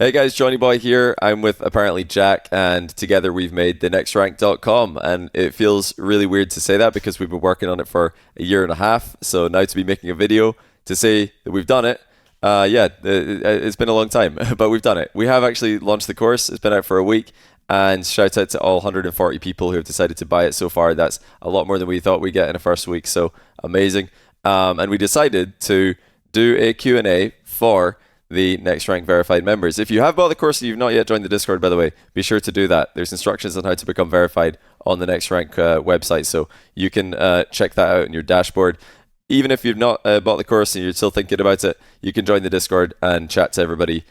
Hey guys, Johnny Boy here. I'm with Apparently Jack, and together we've made thenextrank.com. And it feels really weird to say that because we've been working on it for a year and a half. So now to be making a video to say that we've done it, it's been a long time, but we've done it. We have actually launched the course. It's been out for a week, and shout out to all 140 people who have decided to buy it so far. That's a lot more than we thought we'd get in a first week. So amazing. And we decided to do a Q&A for the Next Rank verified members. If you have bought the course and you've not yet joined the Discord, by the way, be sure to do that. There's instructions on how to become verified on the Next Rank website, so you can check that out in your dashboard. Even if you've not bought the course and you're still thinking about it, you can join the Discord and chat to everybody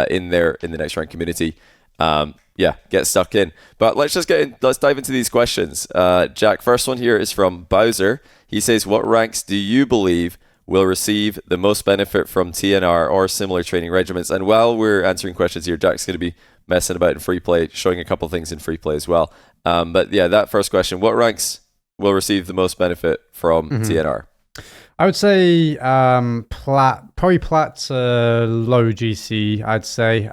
in there in the Next Rank community. Get stuck in. But let's dive into these questions. Jack, first one here is from Bowser. He says, what ranks do you believe will receive the most benefit from TNR or similar training regimens? And while we're answering questions here, Jack's going to be messing about in free play, showing a couple things in free play as well. But yeah, that first question, what ranks will receive the most benefit from TNR? I would say probably plat to low GC, I'd say.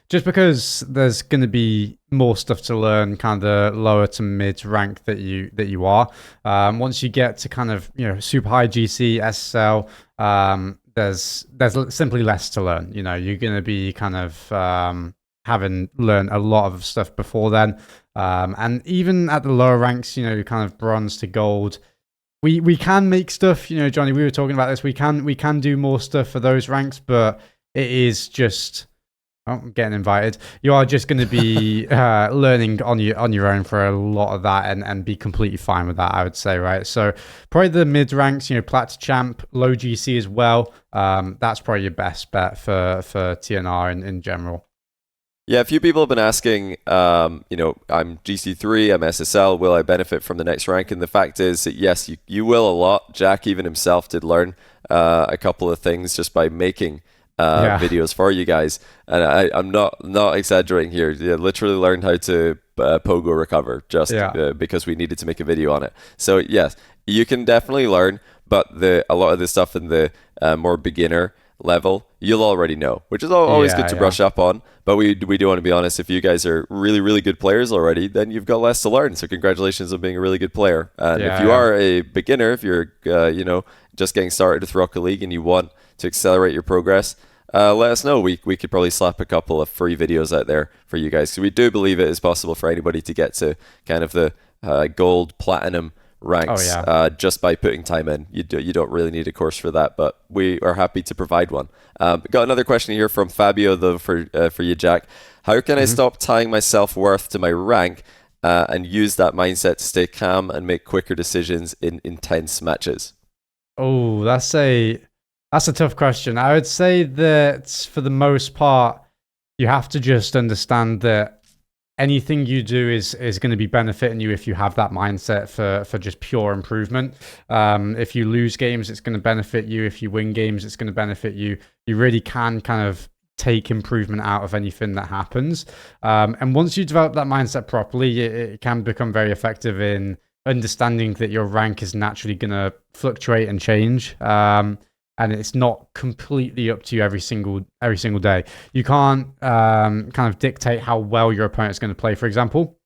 Just because there's going to be more stuff to learn kind of lower to mid rank that you are. Once you get to kind of, super high GC, SSL, there's simply less to learn. You're going to be kind of having learned a lot of stuff before then. And even at the lower ranks, kind of bronze to gold, we can make stuff, Johnny, we were talking about this. We can do more stuff for those ranks, but it is just... Oh, I'm getting invited. You are just going to be learning on your own for a lot of that and be completely fine with that, I would say, right? So probably the mid ranks, plat to champ, low GC as well. That's probably your best bet for TNR in general. Yeah, a few people have been asking, I'm GC3, I'm SSL, will I benefit from the next rank? And the fact is that yes, you will a lot. Jack even himself did learn a couple of things just by making videos for you guys, and I'm not exaggerating here. Yeah, literally learned how to pogo recover just because we needed to make a video on it. So yes, you can definitely learn, but a lot of the stuff in the more beginner level you'll already know, which is always good to brush up on. But we do want to be honest, if you guys are really good players already, then you've got less to learn. So congratulations on being a really good player. And if you are a beginner, if you're just getting started with Rocket League and you want to accelerate your progress, let us know. We could probably slap a couple of free videos out there for you guys. So we do believe it is possible for anybody to get to kind of the gold, platinum ranks just by putting time in. You don't really need a course for that, but we are happy to provide one. Got another question here from Fabio though for you, Jack. How can I stop tying my self-worth to my rank and use that mindset to stay calm and make quicker decisions in intense matches? Oh, that's a tough question. I would say that for the most part, you have to just understand that anything you do is going to be benefiting you if you have that mindset for just pure improvement. If you lose games, it's going to benefit you. If you win games, it's going to benefit you. You really can kind of take improvement out of anything that happens. And once you develop that mindset properly, it can become very effective in understanding that your rank is naturally going to fluctuate and change. And it's not completely up to you every single day. You can't kind of dictate how well your opponent's going to play, for example.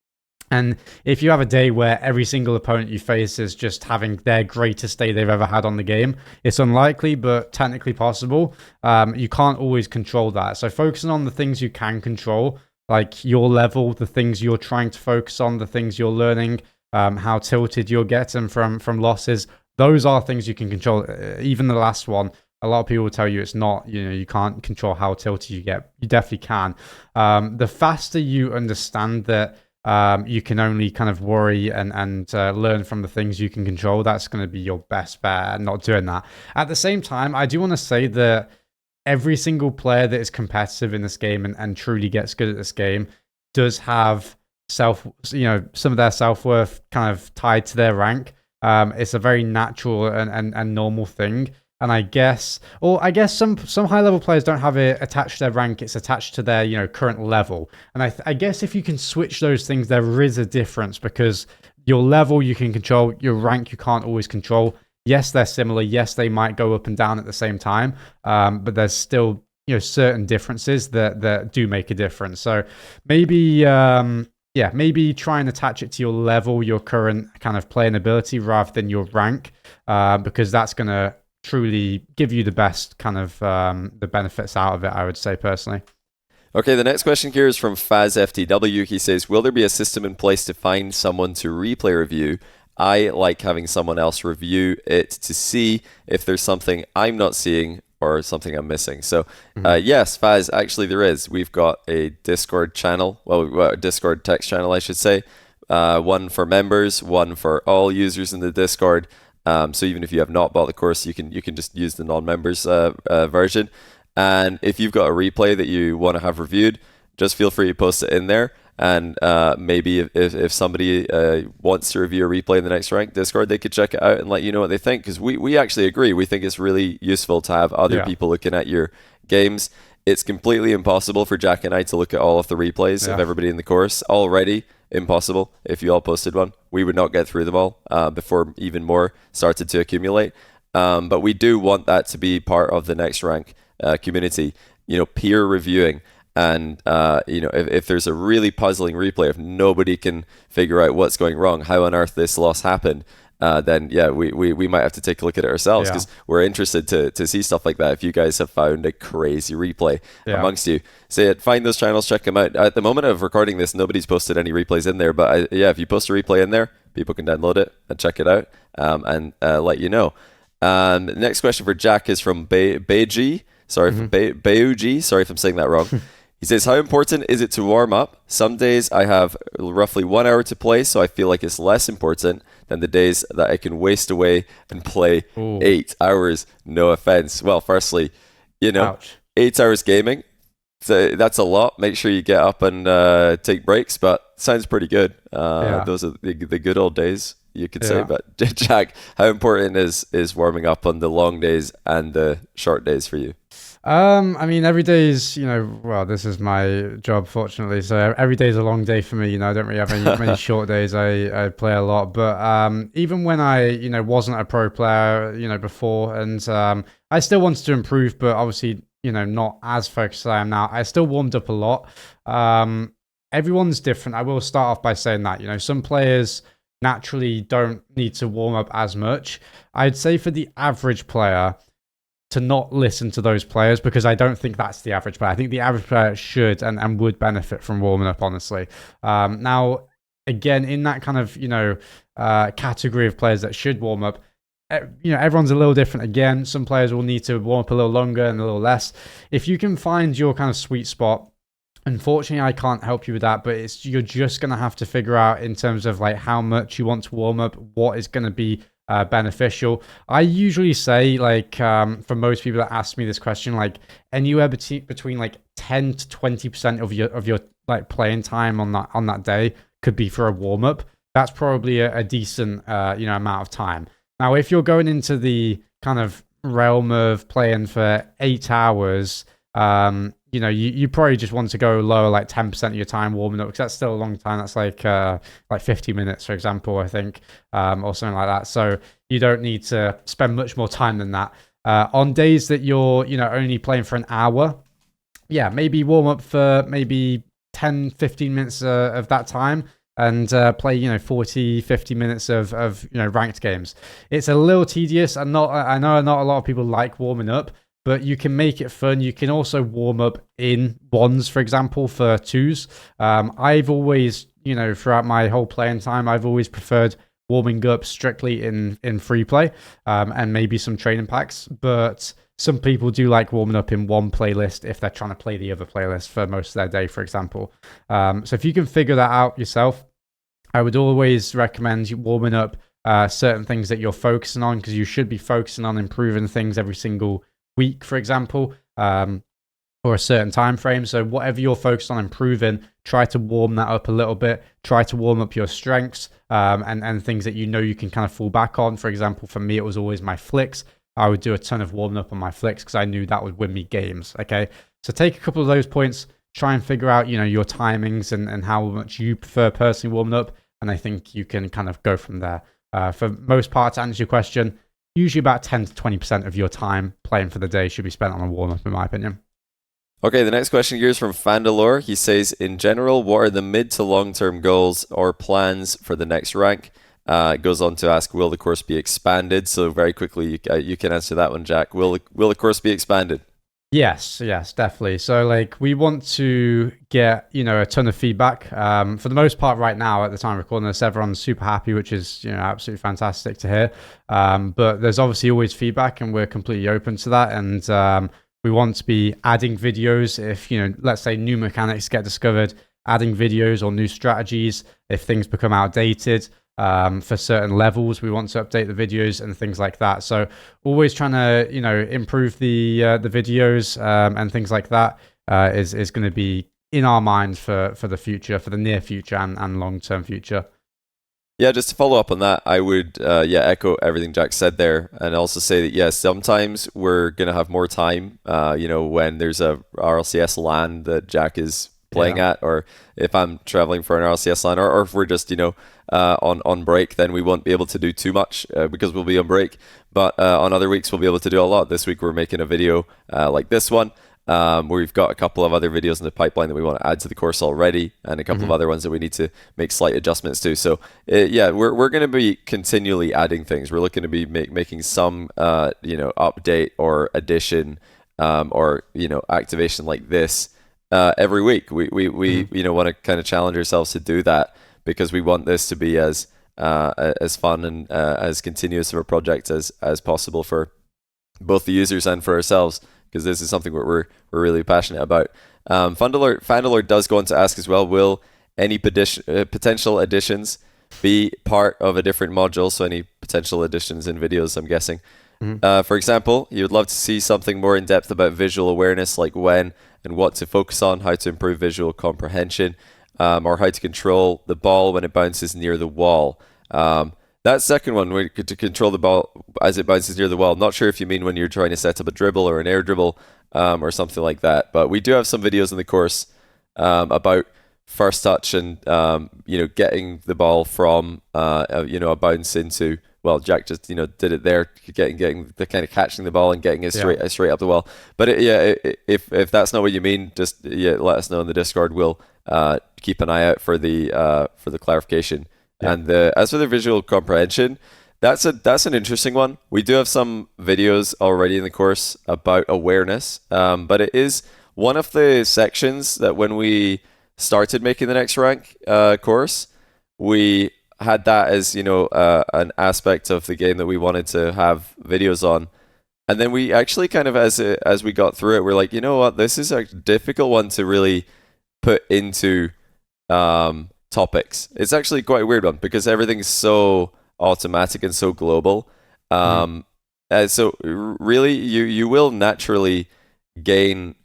And if you have a day where every single opponent you face is just having their greatest day they've ever had on the game, it's unlikely, but technically possible. You can't always control that. So focusing on the things you can control, like your level, the things you're trying to focus on, the things you're learning, how tilted you're getting from losses. Those are things you can control. Even the last one, a lot of people will tell you it's not, you can't control how tilted you get. You definitely can. The faster you understand that you can only kind of worry and learn from the things you can control, that's going to be your best bet at not doing that. At the same time, I do want to say that every single player that is competitive in this game and truly gets good at this game does have some of their self-worth kind of tied to their rank. It's a very natural and normal thing. And I guess some high level players don't have it attached to their rank. It's attached to their current level. And I guess if you can switch those things, there is a difference, because your level you can control, your rank you can't always control. Yes, they're similar. Yes, they might go up and down at the same time. But there's still certain differences that do make a difference. So maybe maybe try and attach it to your level, your current kind of playing ability, rather than your rank, because that's going to truly give you the best kind of the benefits out of it, I would say personally. Okay, the next question here is from FazFTW. He says, will there be a system in place to find someone to replay review? I like having someone else review it to see if there's something I'm not seeing or something I'm missing. So yes, Faz, actually there is. We've got a Discord channel, well, a Discord text channel, I should say. One for members, one for all users in the Discord. So even if you have not bought the course, you can just use the non-members version. And if you've got a replay that you want to have reviewed, just feel free to post it in there. And maybe if somebody wants to review a replay in the next rank Discord, they could check it out and let you know what they think. Because we actually agree. We think it's really useful to have other people looking at your games. It's completely impossible for Jack and I to look at all of the replays of everybody in the course. Already impossible. If you all posted one, we would not get through them all before even more started to accumulate. But we do want that to be part of the next rank community, peer reviewing. And if there's a really puzzling replay, if nobody can figure out what's going wrong, how on earth this loss happened, then we might have to take a look at it ourselves, because we're interested to see stuff like that. If you guys have found a crazy replay amongst you, find those channels, check them out. At the moment of recording this, nobody's posted any replays in there, but if you post a replay in there, people can download it and check it out and let you know. Next question for Jack is from Beiji. Sorry, from Beuji. Sorry if I'm saying that wrong. He says, how important is it to warm up? Some days I have roughly 1 hour to play, so I feel like it's less important than the days that I can waste away and play 8 hours. No offense. Well, firstly, Ouch. 8 hours gaming, so that's a lot. Make sure you get up and take breaks, but sounds pretty good. Those are the good old days, you could say. But Jack, how important is warming up on the long days and the short days for you? I mean, every day is, well, this is my job, fortunately. So every day is a long day for me. I don't really have many short days. I play a lot, but even when I, wasn't a pro player, before, and I still wanted to improve, but obviously, not as focused as I am now. I still warmed up a lot. Everyone's different. I will start off by saying that, some players naturally don't need to warm up as much. I'd say for the average player, to not listen to those players, because I don't think that's the average player. I think the average player should and would benefit from warming up, honestly. Now, again, in that kind of, category of players that should warm up, everyone's a little different. Again, some players will need to warm up a little longer and a little less. If you can find your kind of sweet spot, unfortunately, I can't help you with that, but you're just going to have to figure out in terms of like how much you want to warm up, what is going to be beneficial. I usually say, like, for most people that ask me this question, like anywhere between like 10 to 20% of your like playing time on that day could be for a warm up. That's probably a decent amount of time. Now, if you're going into the kind of realm of playing for 8 hours, you probably just want to go lower, like 10% of your time warming up, because that's still a long time. That's like 50 minutes, for example, I think, or something like that. So you don't need to spend much more time than that. On days that you're, only playing for an hour, maybe warm up for maybe 10, 15 minutes of that time, and play 40, 50 minutes of ranked games. It's a little tedious, and I know not a lot of people like warming up, but you can make it fun. You can also warm up in ones, for example, for twos. I've always, throughout my whole playing time, I've always preferred warming up strictly in free play, and maybe some training packs. But some people do like warming up in one playlist if they're trying to play the other playlist for most of their day, for example. So if you can figure that out yourself, I would always recommend you warming up certain things that you're focusing on, because you should be focusing on improving things every single week, for example, or a certain time frame. So whatever you're focused on improving, try to warm that up a little bit. Try to warm up your strengths and things that you can kind of fall back on. For example, for me, it was always my flicks. I would do a ton of warming up on my flicks because I knew that would win me games. Okay, so take a couple of those points, try and figure out your timings and how much you prefer personally warming up, and I think you can kind of go from there. For most part, to answer your question, usually about 10 to 20% of your time playing for the day should be spent on a warm-up, in my opinion. Okay, the next question here is from Fandalore. He says, in general, what are the mid to long-term goals or plans for the next rank? It goes on to ask, will the course be expanded? So very quickly, you can answer that one, Jack. Will the course be expanded? Yes, definitely. So like we want to get, a ton of feedback. For the most part right now at the time of recording this, everyone's super happy, which is, absolutely fantastic to hear. But there's obviously always feedback and we're completely open to that. And we want to be adding videos if, let's say new mechanics get discovered, adding videos or new strategies if things become outdated. For certain levels, we want to update the videos and things like that. So always trying to, improve the videos and things like that is going to be in our mind for the future, for the near future and long-term future. Yeah, just to follow up on that, I would echo everything Jack said there, and also say that yes, sometimes we're gonna have more time. When there's a RLCS LAN that Jack is playing at, or if I'm traveling for an RLCS LAN, or if we're just on break, then we won't be able to do too much because we'll be on break. But on other weeks, we'll be able to do a lot. This week, we're making a video like this one. We've got a couple of other videos in the pipeline that we want to add to the course already, and a couple of other ones that we need to make slight adjustments to. So we're going to be continually adding things. We're looking to be making some update or addition or activation like this every week. We want to kind of challenge ourselves to do that, because we want this to be as fun and as continuous of a project as possible for both the users and for ourselves, because this is something we're really passionate about. Fandalore does go on to ask as well, will any potential additions be part of a different module? So any potential additions in videos, I'm guessing. For example, you would love to see something more in depth about visual awareness, like when and what to focus on, how to improve visual comprehension, or how to control the ball when it bounces near the wall. That second one, to control the ball as it bounces near the wall. Not sure if you mean when you're trying to set up a dribble or an air dribble or something like that. But we do have some videos in the course about first touch and getting the ball from a bounce into. Well, Jack just did it there, getting the kind of catching the ball and getting it straight up the wall. But if that's not what you mean, just let us know in the Discord. We'll keep an eye out for the clarification. Yeah. And as for the visual comprehension, that's an interesting one. We do have some videos already in the course about awareness, but it is one of the sections that when we started making the next rank course, we had that as an aspect of the game that we wanted to have videos on. And then we actually kind of, as we got through it, we're like, you know what, this is a difficult one to really put into topics. It's actually quite a weird one because everything's so automatic and so global. So really, you will naturally gain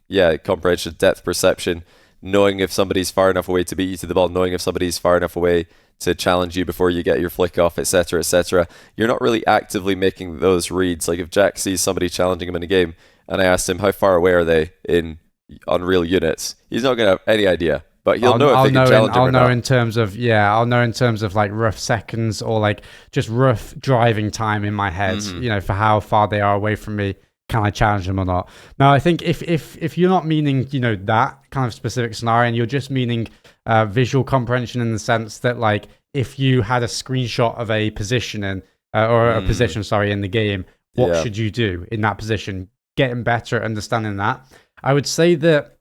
comprehension, depth perception, knowing if somebody's far enough away to beat you to the ball, knowing if somebody's far enough away to challenge you before you get your flick off, etc., etc. You're not really actively making those reads. Like if Jack sees somebody challenging him in a game, and I asked him how far away are they on real units, he's not going to have any idea. But he'll know if they can challenge him or not. I'll know in terms of like rough seconds or like just rough driving time in my head, for how far they are away from me. Can I challenge them or not? Now, I think if you're not meaning, that kind of specific scenario, and you're just meaning visual comprehension in the sense that like if you had a screenshot of a position in a position, in the game, what should you do in that position? Getting better at understanding that. I would say that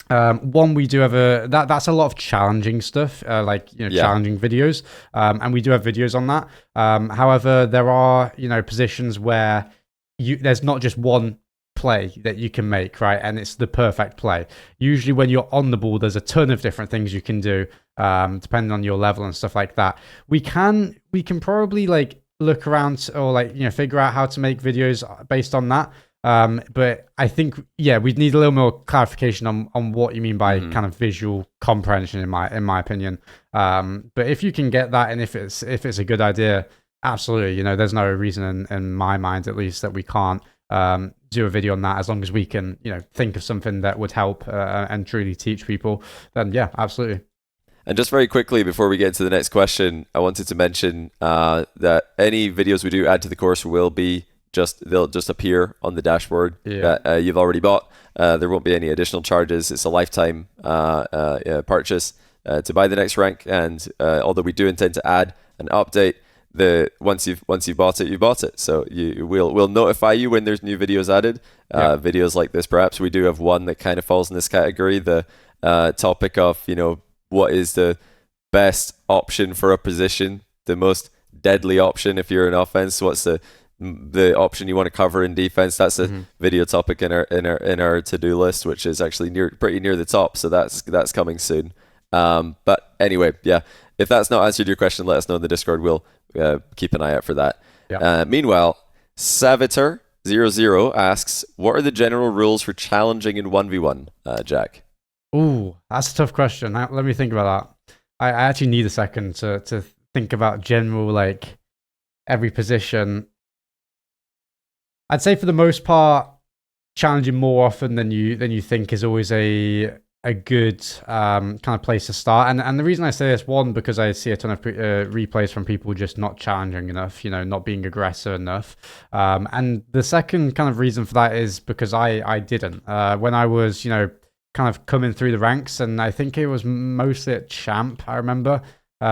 one, we do have that's a lot of challenging stuff, challenging videos, and we do have videos on that. However, there are positions where there's not just one play that you can make, right? And it's the perfect play. Usually when you're on the ball, there's a ton of different things you can do, depending on your level and stuff like that. We can probably like look around or figure out how to make videos based on that. But I think, we'd need a little more clarification on what you mean by kind of visual comprehension in my opinion. But if you can get that, and if it's a good idea, absolutely, there's no reason in my mind, at least, that we can't do a video on that, as long as we can, think of something that would help and truly teach people, then yeah, absolutely. And just very quickly, before we get into the next question, I wanted to mention that any videos we do add to the course will be they'll just appear on the dashboard that you've already bought. There won't be any additional charges. It's a lifetime purchase to buy the next rank, and although we do intend to add an update, once you've bought it, you bought it. So we'll notify you when there's new videos added. Videos like this, perhaps. We do have one that kind of falls in this category, the topic of, what is the best option for a position, the most deadly option if you're in offense. What's the option you want to cover in defense? That's a video topic in our to-do list, which is actually pretty near the top. So that's coming soon. But anyway, if that's not answered your question, let us know in the Discord. We'll keep an eye out for that. Meanwhile, Savitor00 asks, what are the general rules for challenging in 1v1, Jack? Ooh, that's a tough question. Let me think about that. I actually need a second to think about general, like, every position. I'd say for the most part, challenging more often than you think is always a good kind of place to start. And the reason I say this, one, because I see a ton of replays from people just not challenging enough, not being aggressive enough. And the second kind of reason for that is because I didn't. When I was, kind of coming through the ranks, and I think it was mostly at Champ, I remember,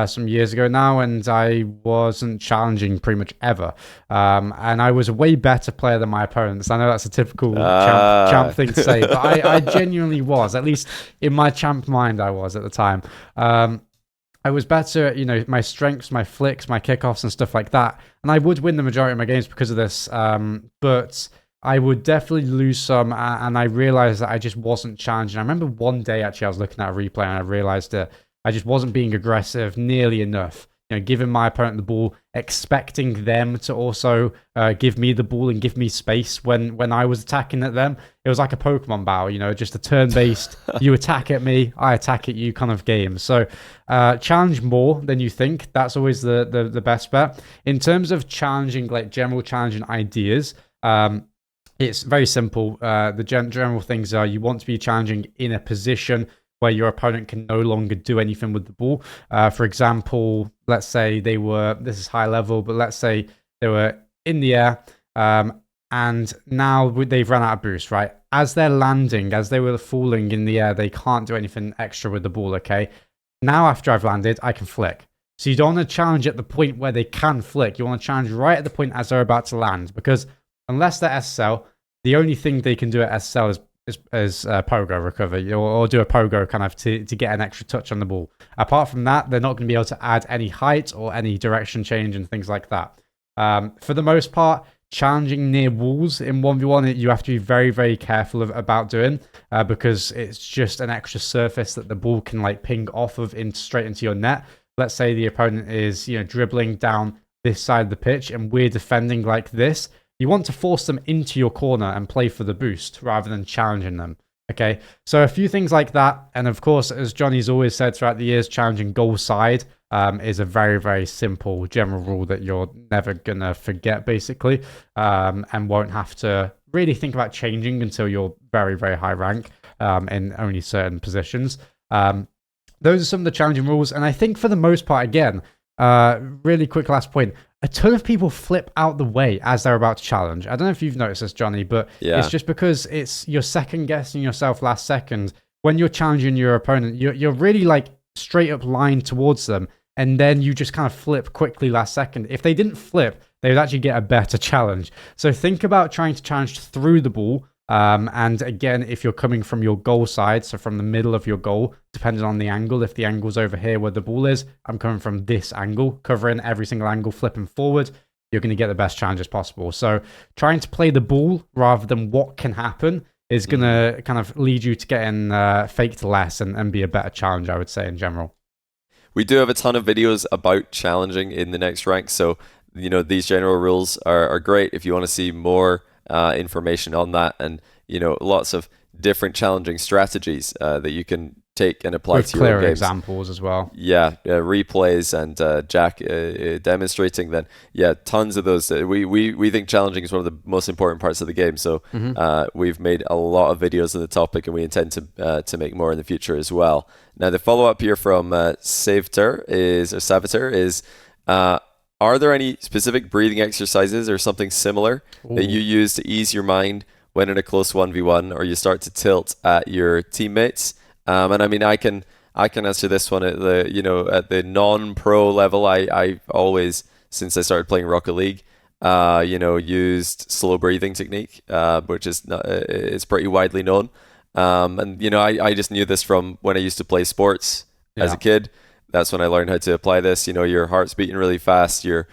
some years ago now, and I wasn't challenging pretty much ever. And I was a way better player than my opponents. I know that's a typical champ thing to say, but I genuinely was. At least in my champ mind, I was at the time. I was better at, my strengths, my flicks, my kickoffs and stuff like that. And I would win the majority of my games because of this. But I would definitely lose some, and I realized that I just wasn't challenging. I remember one day, actually, I was looking at a replay, and I realized that I just wasn't being aggressive nearly enough. Giving my opponent the ball, expecting them to also give me the ball and give me space when I was attacking at them. It was like a Pokemon battle, just a turn-based, you attack at me, I attack at you kind of game. So challenge more than you think. That's always the best bet. In terms of challenging, like general challenging ideas, it's very simple. The general things are you want to be challenging in a position where your opponent can no longer do anything with the ball. For example, let's say this is high level, but let's say they were in the air and now they've run out of boost, right? As they're landing, as they were falling in the air, they can't do anything extra with the ball, okay? Now after I've landed, I can flick. So you don't want to challenge at the point where they can flick. You want to challenge right at the point as they're about to land, because unless they're SSL, the only thing they can do at SSL is pogo recover, or do a pogo kind of to get an extra touch on the ball. Apart from that, they're not going to be able to add any height or any direction change and things like that. For the most part, challenging near walls in 1v1, you have to be very, very careful about doing because it's just an extra surface that the ball can like ping off of straight into your net. Let's say the opponent is dribbling down this side of the pitch and we're defending like this. You want to force them into your corner and play for the boost rather than challenging them. Okay, so a few things like that. And of course, as Johnny's always said throughout the years, challenging goal side is a very, very simple general rule that you're never going to forget, basically, and won't have to really think about changing until you're very, very high rank in only certain positions. Those are some of the challenging rules. And I think for the most part, again, really quick last point, a ton of people flip out the way as they're about to challenge. I don't know if you've noticed this, Johnny, but it's just because you're second guessing yourself last second. When you're challenging your opponent, you're really like straight up line towards them, and then you just kind of flip quickly last second. If they didn't flip, they would actually get a better challenge. So think about trying to challenge through the ball. And again, if you're coming from your goal side, so from the middle of your goal, depending on the angle, if the angle's over here where the ball is, I'm coming from this angle, covering every single angle, flipping forward, you're going to get the best challenges possible. So trying to play the ball rather than what can happen is going to kind of lead you to getting faked less and be a better challenge, I would say, in general. We do have a ton of videos about challenging in the next rank, so these general rules are great if you want to see more information on that, and lots of different challenging strategies that you can take and apply with to your own clear games. Examples as well. Replays and Jack demonstrating. Then tons of those. We think challenging is one of the most important parts of the game. So we've made a lot of videos on the topic, and we intend to make more in the future as well. Now the follow up here from Savitor is Are there any specific breathing exercises or something similar that you Ooh. use to ease your mind when in a close 1v1 or you start to tilt at your teammates? And I mean, I can answer this one at the at the non-pro level. I always, since I started playing Rocket League, used slow breathing technique, which is not, it's pretty widely known. And I just knew this from when I used to play sports as a Yeah. kid. That's when I learned how to apply this. Your heart's beating really fast. You're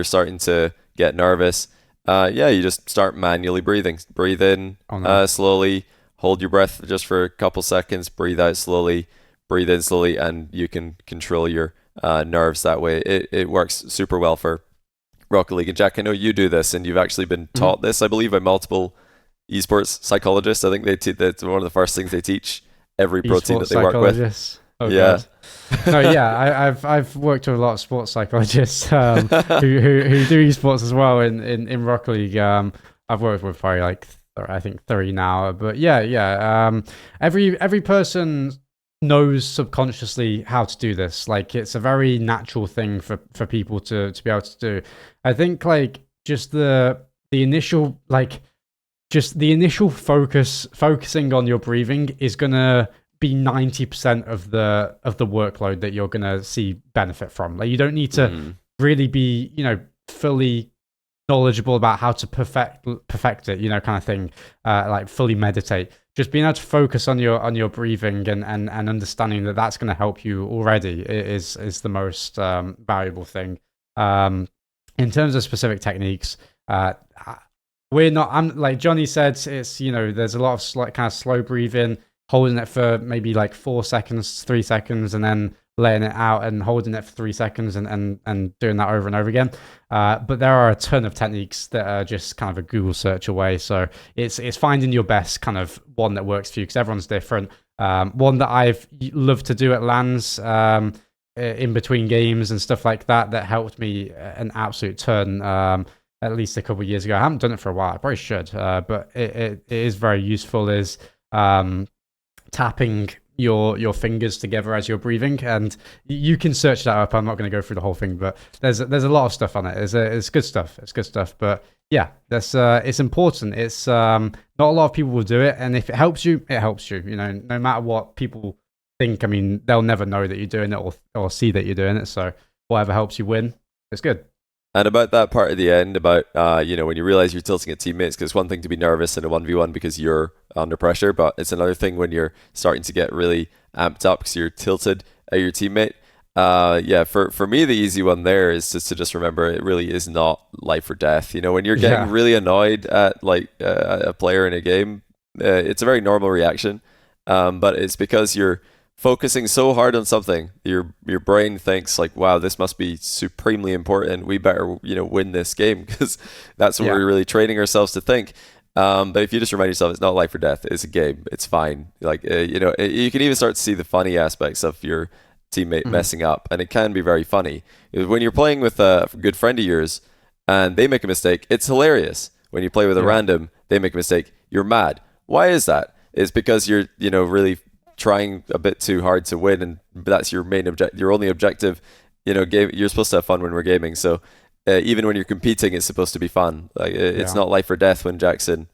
starting to get nervous. Yeah, you just start manually breathing. Breathe in Oh no. slowly, hold your breath just for a couple seconds, breathe out slowly, breathe in slowly, and you can control your nerves that way. It works super well for Rocket League. And Jack, I know you do this, and you've actually been Mhm. taught this, I believe, by multiple esports psychologists. I think that's one of the first things they teach every pro team that Esports they work with. psychologists. Oh Yeah. god. No, yeah, I've worked with a lot of sports psychologists who do esports as well in Rocket League. I've worked with probably like I think 3 now, but yeah. Every person knows subconsciously how to do this. Like it's a very natural thing for people to be able to do. I think like the initial like just the initial focusing on your breathing is gonna be 90% of the workload that you're gonna see benefit from. Like you don't need to Mhm. really be, fully knowledgeable about how to perfect it, kind of thing. Like fully meditate. Just being able to focus on your breathing and understanding that that's going to help you already is the most valuable thing. In terms of specific techniques, uh, we're not. I'm like Johnny said. It's there's a lot of kind of slow breathing, holding it for maybe like 4 seconds, 3 seconds, and then letting it out and holding it for 3 seconds and doing that over and over again. But there are a ton of techniques that are just kind of a Google search away. So it's finding your best kind of one that works for you because everyone's different. One that I've loved to do at LANs in between games and stuff like that helped me an absolute ton. At least a couple of years ago. I haven't done it for a while. I probably should, but it is very useful. Is tapping your fingers together as you're breathing, and you can search that up. I'm not going to go through the whole thing, but there's a lot of stuff on it. It's good stuff. It's good stuff. But yeah, that's it's important. It's not a lot of people will do it, and if it helps you, it helps you. No matter what people think. I mean, they'll never know that you're doing it or see that you're doing it. So whatever helps you win, it's good. And about that part at the end, about when you realize you're tilting at teammates, because it's one thing to be nervous in a 1v1 because you're under pressure, but it's another thing when you're starting to get really amped up because you're tilted at your teammate. Yeah, for me, the easy one there is just to just remember it really is not life or death. When you're getting Yeah. really annoyed at like a player in a game, it's a very normal reaction, but it's because you're focusing so hard on something, your brain thinks like, wow, this must be supremely important. We better, win this game because that's what Yeah. we're really training ourselves to think. But if you just remind yourself, it's not life or death. It's a game. It's fine. Like, you can even start to see the funny aspects of your teammate Mhm. messing up, and it can be very funny. When you're playing with a good friend of yours and they make a mistake, it's hilarious. When you play with a Yeah. random, they make a mistake, you're mad. Why is that? It's because you're, really trying a bit too hard to win, and that's your main your only objective. You're supposed to have fun when we're gaming, so even when you're competing, it's supposed to be fun. Like it's Yeah. not life or death when Jackson,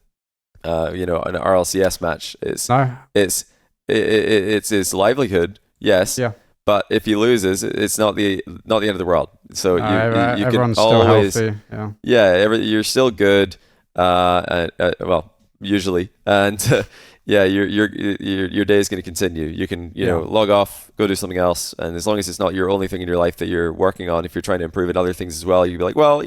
an RLCS match. No. It's his livelihood, yes, Yeah. but if he loses, it's not the end of the world. So you can Everyone's still always, healthy. Yeah. yeah, you're still good. Well, usually, and yeah, your day is going to continue. You can Yeah. log off, go do something else, and as long as it's not your only thing in your life that you're working on, if you're trying to improve in other things as well, you can be like, well,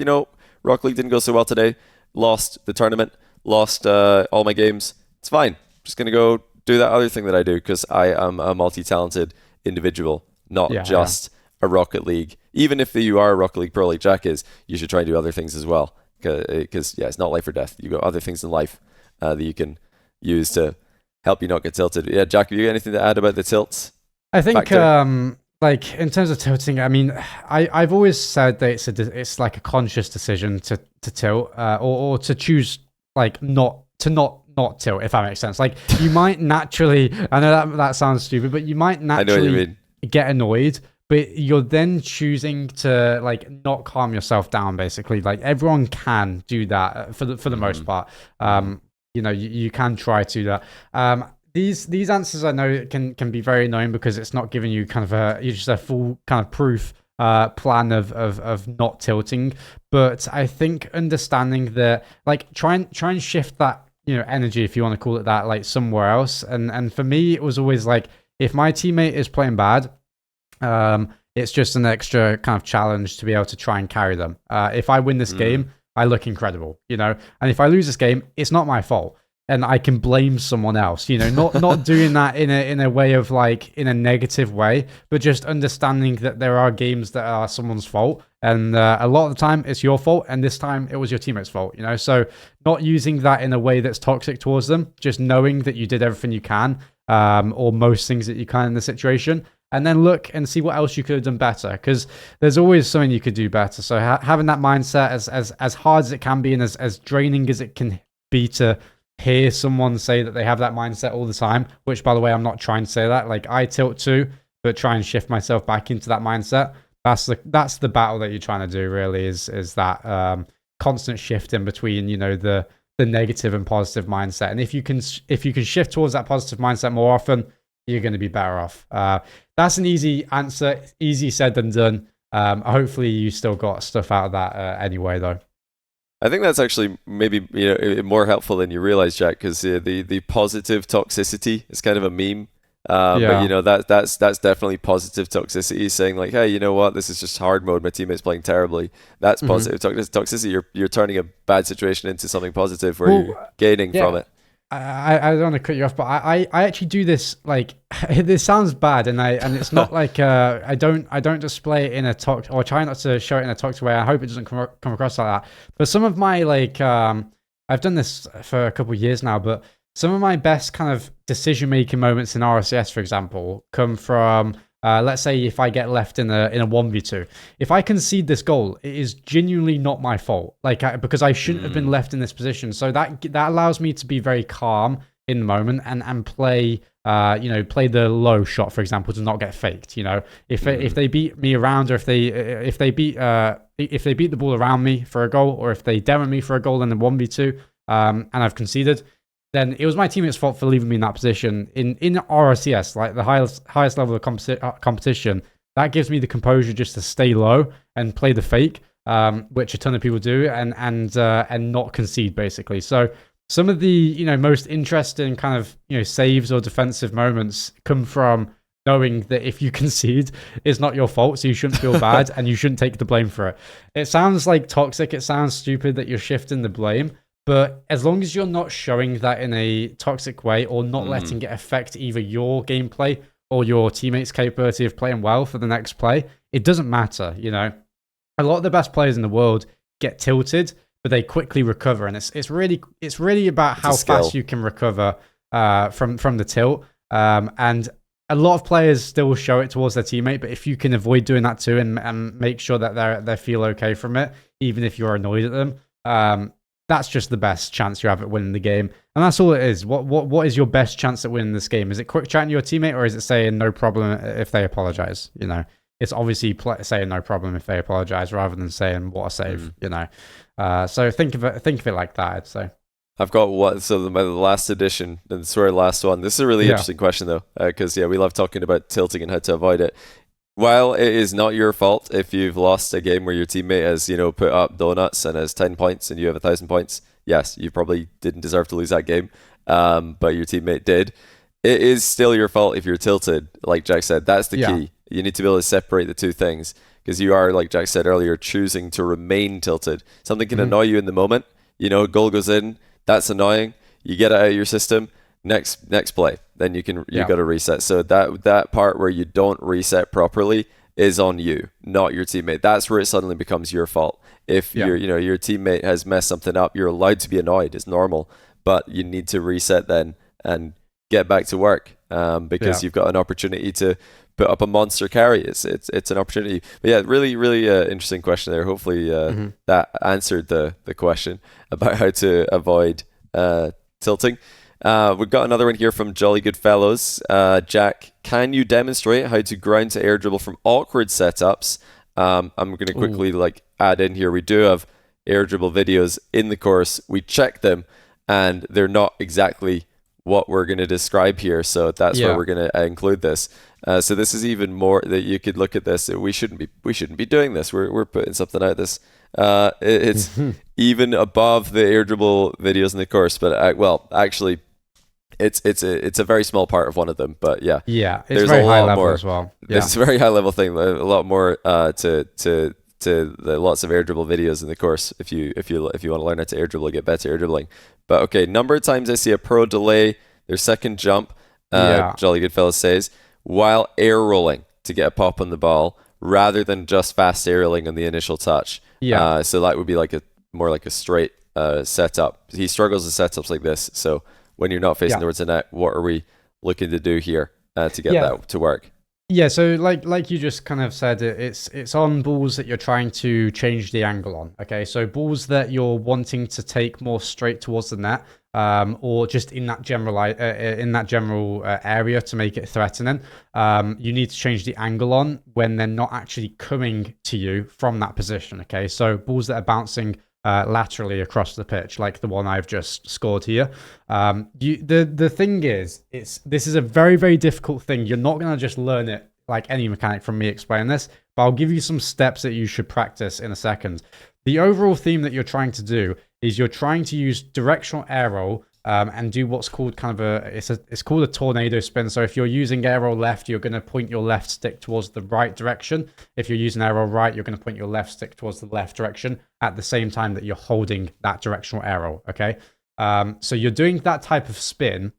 Rock League didn't go so well today, lost the tournament, lost all my games. It's fine. Just gonna go do that other thing that I do because I am a multi-talented individual, not Yeah. Yeah. just a Rocket League. Even if you are a Rocket League pro like Jack is, you should try and do other things as well. Because yeah, it's not life or death. You got other things in life that you can use to help you not get tilted. Yeah, Jack, have you got anything to add about the tilts I think factor? like in terms of tilting, I mean, I've always said that it's like a conscious decision to tilt or to choose like not tilt, if that makes sense. Like you might naturally, I know that sounds stupid, but you might I know what you naturally mean. get annoyed but you're then choosing to like not calm yourself down. Basically, like everyone can do that for the most part. You know, you can try to do that. These answers I know can be very annoying because it's not giving you kind of a full kind of proof plan of not tilting. But I think understanding that, like, try and shift that, you know, energy, if you want to call it that, like somewhere else. And for me, it was always like, if my teammate is playing bad, it's just an extra kind of challenge to be able to try and carry them. If I win this game, I look incredible, you know, and if I lose this game, it's not my fault. And I can blame someone else, you know, not doing that in a way of like in a negative way, but just understanding that there are games that are someone's fault, and a lot of the time it's your fault, and this time it was your teammate's fault, you know. So not using that in a way that's toxic towards them, just knowing that you did everything you can, or most things that you can in the situation, and then look and see what else you could have done better, because there's always something you could do better. So having that mindset, as hard as it can be and as draining as it can be to hear someone say that they have that mindset all the time, which, by the way, I'm not trying to say that. Like, I tilt too, but try and shift myself back into that mindset. That's the battle that you're trying to do, really, is that constant shift in between, you know, the negative and positive mindset. And if you can shift towards that positive mindset more often, you're going to be better off. That's an easy answer, easy said than done. Hopefully you still got stuff out of that anyway, though. I think that's actually maybe, you know, more helpful than you realize, Jack, because the positive toxicity is kind of a meme. But you know, that's definitely positive toxicity, saying like, hey, you know what, this is just hard mode, my teammate's playing terribly. That's positive toxicity. You're turning a bad situation into something positive where you're gaining from it. I don't want to cut you off, but I actually do this, like, this sounds bad, and it's not like I don't display it in a talk, or try not to show it in a toxic way. I hope it doesn't come across like that. But some of my, like, I've done this for a couple of years now, but some of my best kind of decision making moments in RCS, for example, come from let's say if I get left in a 1v2, if I concede this goal, it is genuinely not my fault, like, because I shouldn't have been left in this position. So that allows me to be very calm in the moment and play, you know, play the low shot, for example, to not get faked. You know, if they beat me around, or if they beat the ball around me for a goal, or if they demo me for a goal in the 1v2, and I've conceded, then it was my teammate's fault for leaving me in that position. In RCS, like the highest level of competition, that gives me the composure just to stay low and play the fake, which a ton of people do, and not concede, basically. So some of the, you know, most interesting kind of, you know, saves or defensive moments come from knowing that if you concede, it's not your fault, so you shouldn't feel bad and you shouldn't take the blame for it. It sounds like toxic, it sounds stupid that you're shifting the blame, but as long as you're not showing that in a toxic way, or not letting it affect either your gameplay or your teammates' capability of playing well for the next play, it doesn't matter, you know. A lot of the best players in the world get tilted, but they quickly recover, and it's really about how fast you can recover from the tilt. And a lot of players still show it towards their teammate, but if you can avoid doing that too, and make sure that they feel okay from it, even if you're annoyed at them, that's just the best chance you have at winning the game. And that's all it is. What is your best chance at winning this game? Is it quick chatting your teammate, or is it saying no problem if they apologize? You know, it's obviously saying no problem if they apologize, rather than saying what a save, you know. So think of it like that, I'd say. I've got the last edition, and it's our last one. This is a really interesting question, though, because we love talking about tilting and how to avoid it. While it is not your fault if you've lost a game where your teammate has, you know, put up donuts and has 10 points and you have 1,000 points, yes, you probably didn't deserve to lose that game, but your teammate did. It is still your fault if you're tilted, like Jack said. That's the key. You need to be able to separate the two things, because you are, like Jack said earlier, choosing to remain tilted. Something can annoy you in the moment. You know, goal goes in, that's annoying. You get it out of your system. Next play, then you got to reset. So that part where you don't reset properly is on you, not your teammate. That's where it suddenly becomes your fault. If your teammate has messed something up, you're allowed to be annoyed. It's normal, but you need to reset then and get back to work, because you've got an opportunity to put up a monster carry. It's an opportunity. But yeah, really interesting question there. Hopefully that answered the question about how to avoid tilting. We've got another one here from Jolly Good Fellows. Jack, can you demonstrate how to ground to air dribble from awkward setups? I'm going to quickly add in here. We do have air dribble videos in the course. We check them, and they're not exactly what we're going to describe here. So that's where we're going to include this. So this is even more that you could look at this. We shouldn't be doing this. We're putting something out this. It's even above the air dribble videos in the course, but actually, it's a very small part of one of them. But yeah, it's there's very a high lot level more as well. This is a very high level thing. A lot more to the lots of air dribble videos in the course if you want to learn how to air dribble, get better air dribbling. But okay, number of times I see a pro delay their second jump, Jolly Goodfellas says, while air rolling to get a pop on the ball rather than just fast air rolling on the initial touch. So that would be more like a straight setup. He struggles with setups like this. So when you're not facing towards the net, what are we looking to do here to get that to work? Yeah, so like you just kind of said, it's on balls that you're trying to change the angle on. Okay, so balls that you're wanting to take more straight towards the net, or just in that general area to make it threatening. You need to change the angle on when they're not actually coming to you from that position. Okay, so balls that are bouncing laterally across the pitch, like the one I've just scored here. The thing is, this is a very, very difficult thing. You're not going to just learn it like any mechanic from me explaining this, but I'll give you some steps that you should practice in a second. The overall theme that you're trying to do is you're trying to use directional air roll and do what's called kind of it's called a tornado spin. So if you're using air roll left, you're going to point your left stick towards the right direction. If you're using air roll right, you're going to point your left stick towards the left direction at the same time that you're holding that directional air roll. Okay. So you're doing that type of spin,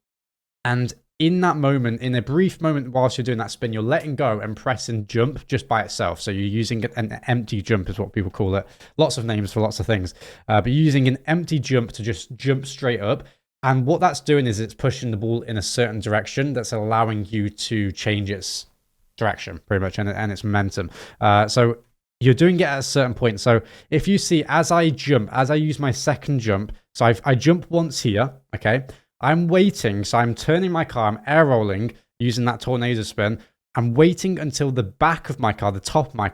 and in that moment, in a brief moment whilst you're doing that spin, you're letting go and pressing jump just by itself. So you're using an empty jump is what people call it. Lots of names for lots of things. But you're using an empty jump to just jump straight up. And what that's doing is it's pushing the ball in a certain direction that's allowing you to change its direction pretty much and its momentum. So you're doing it at a certain point. So if you see, as I use my second jump, so I jump once here, okay? I'm waiting, so I'm turning my car, I'm air rolling using that tornado spin. I'm waiting until the back of my car, the top of my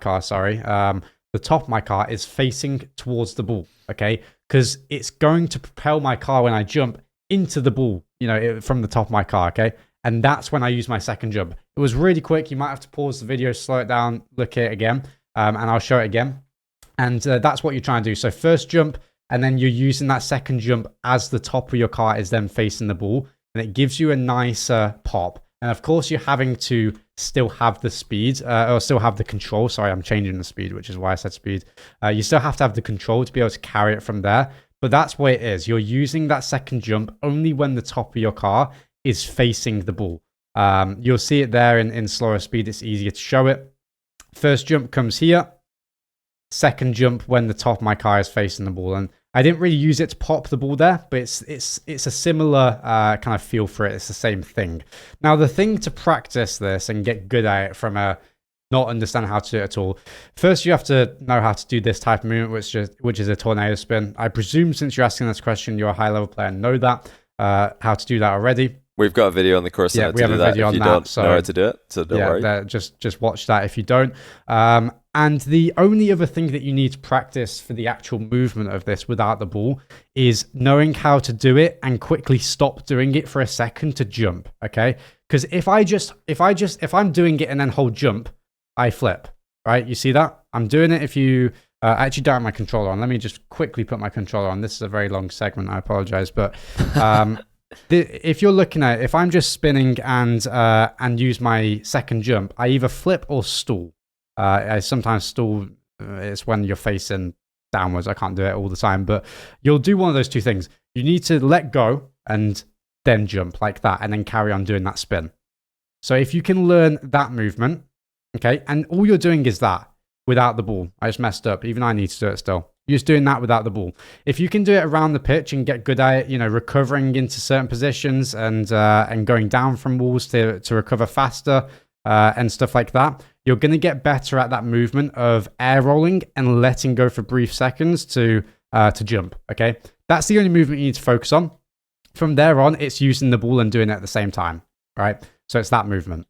car is facing towards the ball, okay? Because it's going to propel my car when I jump into the ball, from the top of my car, okay? And that's when I use my second jump. It was really quick. You might have to pause the video, slow it down, look at it again, and I'll show it again. And that's what you're trying to do. So first jump, and then you're using that second jump as the top of your car is then facing the ball, and it gives you a nicer pop. And of course, you're having to still have the speed, or still have the control. Sorry, I'm changing the speed, which is why I said speed. You still have to have the control to be able to carry it from there. But that's what it is. You're using that second jump only when the top of your car is facing the ball. You'll see it there in slower speed. It's easier to show it. First jump comes here. Second jump when the top of my car is facing the ball. And I didn't really use it to pop the ball there, but it's a similar kind of feel for it. It's the same thing. Now, the thing to practice this and get good at it from a not understand how to do it at all. First, you have to know how to do this type of movement, which is a tornado spin. I presume since you're asking this question, you're a high-level player and know that, how to do that already. We've got a video on the course. Yeah, we have a video on that. Don't know how to do it, so don't worry. Just watch that if you don't. And the only other thing that you need to practice for the actual movement of this without the ball is knowing how to do it and quickly stop doing it for a second to jump. Okay, because if I'm doing it and then hold jump, I flip. Right, you see that? I'm doing it. If you I actually don't have my controller on. Let me just quickly put my controller on. This is a very long segment. I apologize, but. If you're looking at it, if I'm just spinning and use my second jump, I either flip or stall. I sometimes stall. It's when you're facing downwards. I can't do it all the time, but you'll do one of those two things. You need to let go and then jump like that, and then carry on doing that spin. So if you can learn that movement, okay, and all you're doing is that without the ball. I just messed up. Even I need to do it still. You're just doing that without the ball. If you can do it around the pitch and get good at it, recovering into certain positions and going down from walls to recover faster and stuff like that, you're going to get better at that movement of air rolling and letting go for brief seconds to jump. Okay, that's the only movement you need to focus on. from there on, it's using the ball and doing it at the same time, right? So it's that movement.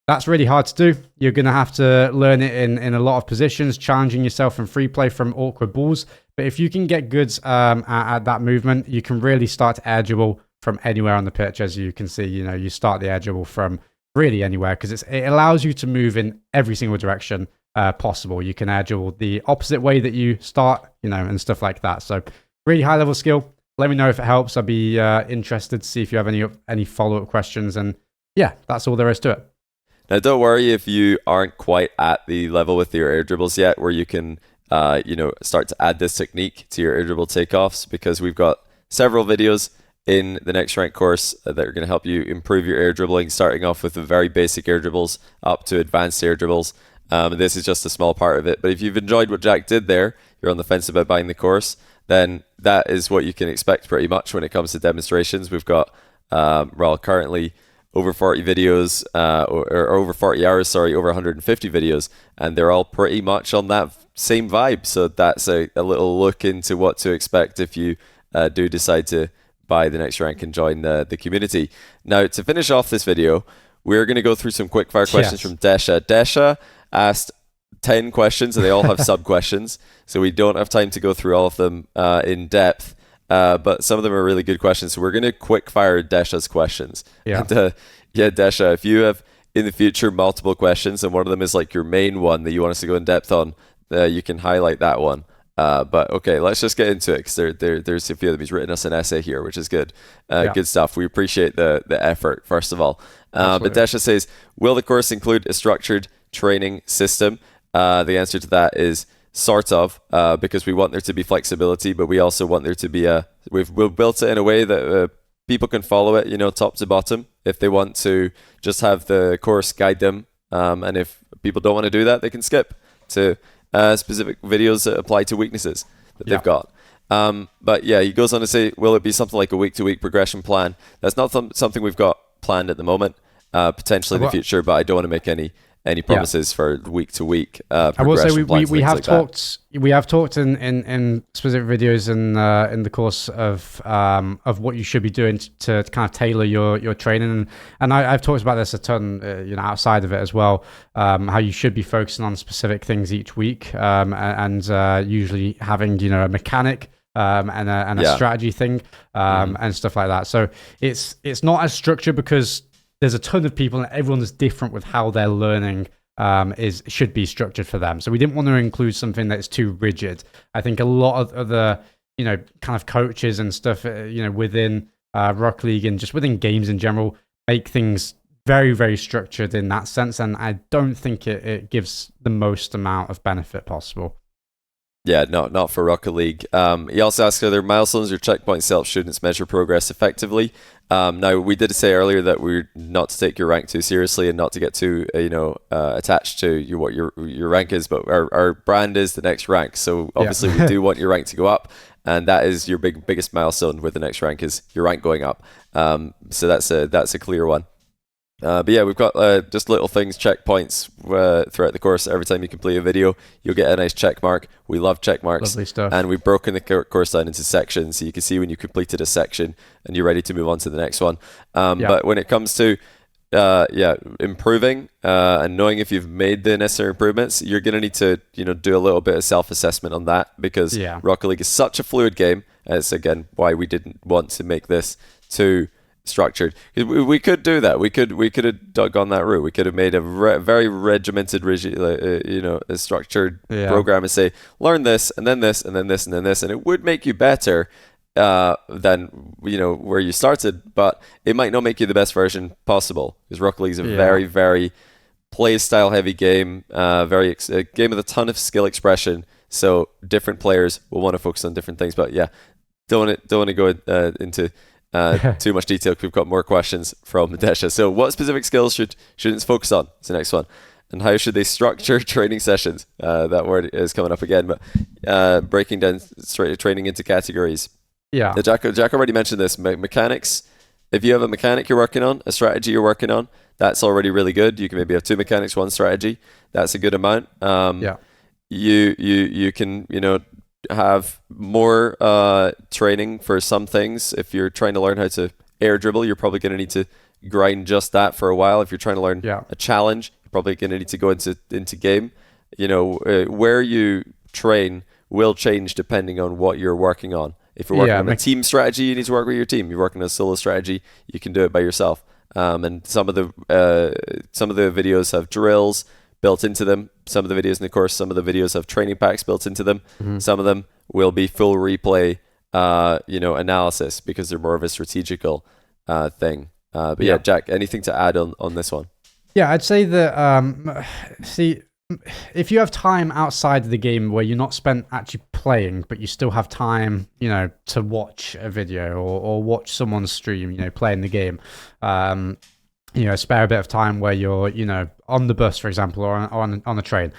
That's really hard to do. You're going to have to learn it in a lot of positions, challenging yourself in free play from awkward balls. But if you can get good at that movement, you can really start to air dribble from anywhere on the pitch. As you can see, you start the air dribble from really anywhere because it allows you to move in every single direction possible. You can air dribble the opposite way that you start, and stuff like that. So really high level skill. Let me know if it helps. I'd be interested to see if you have any follow-up questions. And yeah, that's all there is to it. Now, don't worry if you aren't quite at the level with your air dribbles yet where you can, start to add this technique to your air dribble takeoffs, because we've got several videos in the Next Rank course that are going to help you improve your air dribbling, starting off with the very basic air dribbles up to advanced air dribbles. This is just a small part of it. But if you've enjoyed what Jack did there, you're on the fence about buying the course, then that is what you can expect pretty much when it comes to demonstrations. We've got, currently over 40 videos, or over 40 hours, over 150 videos, and they're all pretty much on that same vibe. So that's a little look into what to expect if you do decide to buy the Next Rank and join the community. Now, to finish off this video, we're going to go through some quickfire questions from Desha. Desha asked 10 questions, and they all have sub-questions, so we don't have time to go through all of them in depth. But some of them are really good questions. So we're going to quick fire Desha's questions. Yeah. And, Desha, if you have in the future multiple questions and one of them is like your main one that you want us to go in depth on, you can highlight that one. But okay, let's just get into it, because there's a few of them. He's written us an essay here, which is good. Good stuff. We appreciate the effort, first of all. But Desha says, will the course include a structured training system? The answer to that is sort of, because we want there to be flexibility, but we also want there to be we've built it in a way that people can follow it, top to bottom, if they want to just have the course guide them. And if people don't want to do that, they can skip to specific videos that apply to weaknesses that they've got. But yeah, he goes on to say, will it be something like a week-to-week progression plan? That's not something we've got planned at the moment, potentially in the future, but I don't want to make any promises for week to week. I will say we have talked in specific videos in the course of what you should be doing to kind of tailor your training, and I've talked about this a ton, outside of it as well. How you should be focusing on specific things each week, and usually having a mechanic. And a strategy thing, and stuff like that. So it's not as structured because there's a ton of people and everyone is different with how they're learning should be structured for them. So we didn't want to include something that's too rigid. I think a lot of other, kind of coaches and stuff, within Rocket League and just within games in general, make things very, very structured in that sense. And I don't think it gives the most amount of benefit possible. Yeah, not for Rocket League. He also asked, are there milestones or checkpoints to help students measure progress effectively? Now, we did say earlier that we're not to take your rank too seriously and not to get too, attached to what your rank is, but our brand is the Next Rank. So obviously we do want your rank to go up, and that is your biggest milestone with the Next Rank is your rank going up. So that's a clear one. But yeah, we've got just little things, checkpoints throughout the course. Every time you complete a video, you'll get a nice check mark. We love check marks. Lovely stuff. And we've broken the course down into sections, so you can see when you completed a section and you're ready to move on to the next one. But when it comes to improving and knowing if you've made the necessary improvements, you're going to need to do a little bit of self-assessment on that, because Rocket League is such a fluid game. It's again why we didn't want to make this too structured. We could do that. We could have gone that route. We could have made a very regimented, a structured program and say, learn this, and then this, and then this, and then this, and it would make you better than where you started, but it might not make you the best version possible, because Rocket League is a very, very play style heavy game, a game with a ton of skill expression. So different players will want to focus on different things. But don't want to go into too much detail, because we've got more questions from Desha. So what specific skills should students focus on? It's the next one. And how should they structure training sessions? That word is coming up again, but breaking down training into categories. Yeah. Jack already mentioned this. Mechanics. If you have a mechanic you're working on, a strategy you're working on, that's already really good. You can maybe have 2 mechanics, 1 strategy. That's a good amount. You can, have more training for some things. If you're trying to learn how to air dribble, you're probably going to need to grind just that for a while. If you're trying to learn a challenge, you're probably going to need to go into game. You know, where you train will change depending on what you're working on. If you're working on a team strategy, you need to work with your team. You're working on a solo strategy, you can do it by yourself. And some of the videos have drills built into them. Some of the videos in the course, some of the videos have training packs built into them. Some of them will be full replay, analysis because they're more of a strategical thing. But yeah, Jack, anything to add on this one? Yeah, I'd say that, if you have time outside of the game where you're not spent actually playing, but you still have time, to watch a video or watch someone stream, playing the game, spare a bit of time where you're, on the bus, for example, or on a train.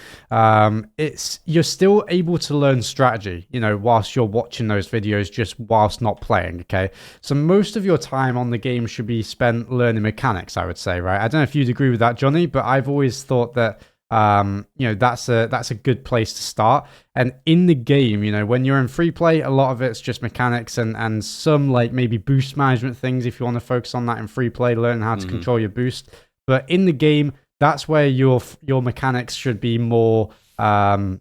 You're still able to learn strategy, whilst you're watching those videos, just whilst not playing. Okay. So most of your time on the game should be spent learning mechanics, I would say, right? I don't know if you'd agree with that, Johnny, but I've always thought that, that's a good place to start. And in the game, when you're in free play, a lot of it's just mechanics and some like maybe boost management things if you want to focus on that in free play, learn how to control your boost. But in the game, that's where your mechanics should be more kind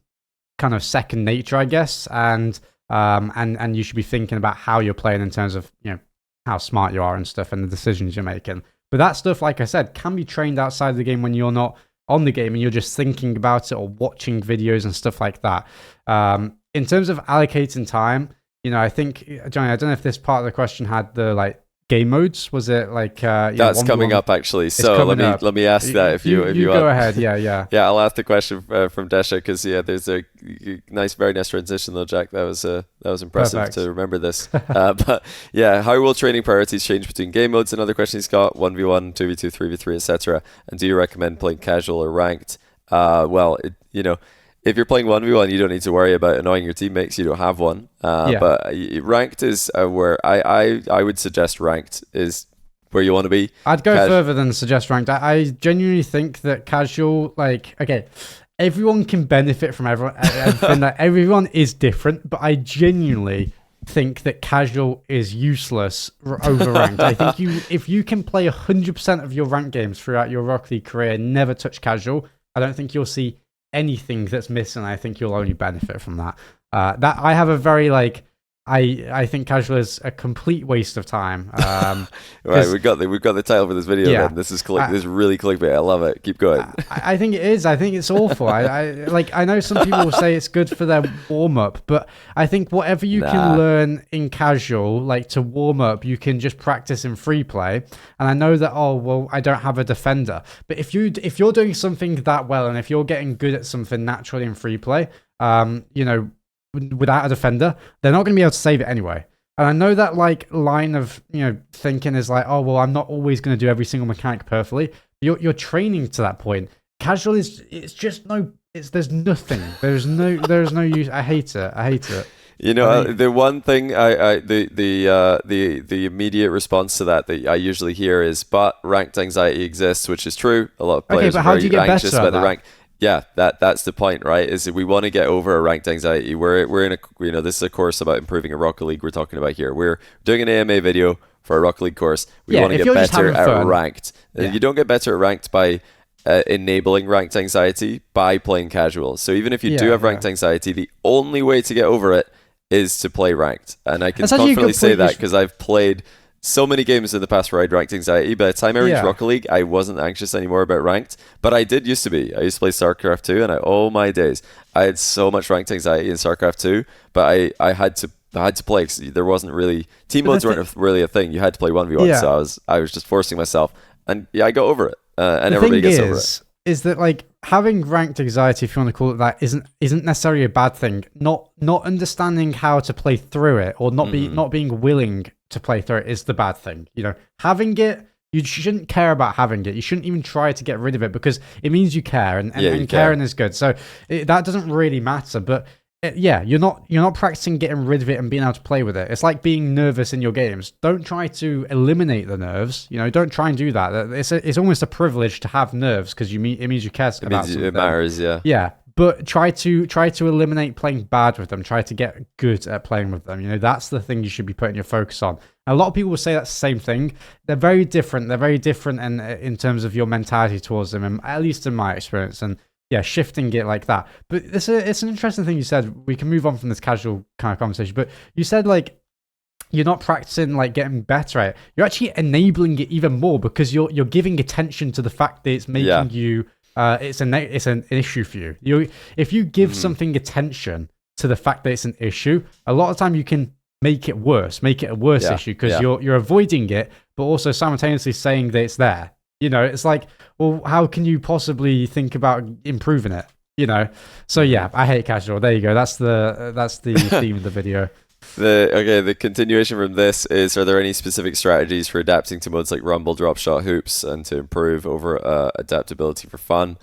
of second nature, I guess. And you should be thinking about how you're playing in terms of how smart you are and stuff and the decisions you're making. But that stuff, like I said, can be trained outside of the game when you're not on the game and you're just thinking about it or watching videos and stuff like that. In terms of allocating time, I think, Johnny, I don't know if this part of the question had the game modes. Was it that's coming up actually? So let me ask that if you go want. ahead. Yeah. Yeah, I'll ask the question from Desha because there's a very nice transition though, Jack. That was impressive. Perfect. To remember this. But yeah, how will training priorities change between game modes? Another question he's got: 1v1, 2v2, 3v3, etc. And do you recommend playing casual or ranked? If you're playing 1v1, you don't need to worry about annoying your teammates. You don't have one. But ranked is where I would suggest ranked is where you want to be. I'd go further than suggest ranked. I genuinely think that casual, everyone can benefit from everyone. Everyone is different, but I genuinely think that casual is useless over ranked. I think if you can play 100% of your ranked games throughout your Rocket League career, never touch casual, I don't think you'll see anything that's missing. I think you'll only benefit from that. That I have a very I think casual is a complete waste of time. Right, we've got the title for this video. Yeah, then. This is really clickbait. I love it. Keep going. I think it is. I think it's awful. I know some people will say it's good for their warm up, but I think whatever you can learn in casual, to warm up, you can just practice in free play. And I know that I don't have a defender, but if you're doing something that well, and if you're getting good at something naturally in free play, without a defender, they're not going to be able to save it anyway. And I know that line of thinking is I'm not always going to do every single mechanic perfectly. You're training to that point. Casual there's nothing. There's no use. I hate it. The one thing the immediate response to that I usually hear is, but ranked anxiety exists, which is true. A lot of players are very anxious about the rank. Yeah, that's the point, right? Is that we want to get over a ranked anxiety. We're in this is a course about improving a Rocket League we're talking about here. We're doing an AMA video for a Rocket League course. We want to get better at ranked. You don't get better at ranked by enabling ranked anxiety by playing casual. So even if you do have ranked anxiety, the only way to get over it is to play ranked. And I can confidently say that because I've played so many games in the past where I had ranked anxiety. By the time I reached Rocket League, I wasn't anxious anymore about ranked, but I did used to be. I used to play StarCraft 2, and oh my days, I had so much ranked anxiety in StarCraft 2, but I had to play because there wasn't really team modes weren't really a thing. You had to play 1v1, so I was just forcing myself, and I got over it, and everybody gets over it. Is that having ranked anxiety, if you want to call it that, isn't necessarily a bad thing. Not understanding how to play through it or not being willing to play through it is the bad thing. Having it, you shouldn't care about having it. You shouldn't even try to get rid of it because it means you care, and caring is good. So that doesn't really matter. But you're not practicing getting rid of it and being able to play with it. It's like being nervous in your games. Don't try to eliminate the nerves. Don't try and do that. It's almost a privilege to have nerves because it means you care about something. It matters, yeah. Yeah, but try to eliminate playing bad with them. Try to get good at playing with them. You know, that's the thing you should be putting your focus on. And a lot of people will say that's the same thing. They're very different. They're very different in terms of your mentality towards them, and at least in my experience. And yeah, shifting it like that. But it's an interesting thing you said. We can move on from this casual kind of conversation. But you said like you're not practicing like getting better at it. You're actually enabling it even more because you're giving attention to the fact that it's making you. It's an issue for you. If you give something attention to the fact that it's an issue, a lot of time you can make it worse, make it a worse issue because you're avoiding it, but also simultaneously saying that it's there. You know, it's like, well, how can you possibly think about improving it? You know, so yeah, I hate casual. There you go. That's the theme of the video. The continuation from this is: are there any specific strategies for adapting to modes like rumble, drop shot, hoops, and to improve over adaptability for fun?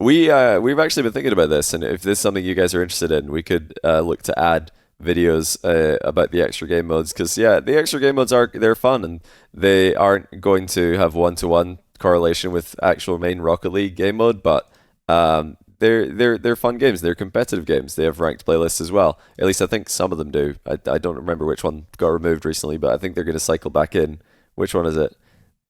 We've actually been thinking about this, and if this is something you guys are interested in, we could look to add videos about the extra game modes, because the extra game modes they're fun, and they aren't going to have one-to-one correlation with actual main Rocket League game mode, but they're fun games. They're competitive games. They have ranked playlists as well. At least I think some of them do. I don't remember which one got removed recently, but I think they're going to cycle back in. Which one is it?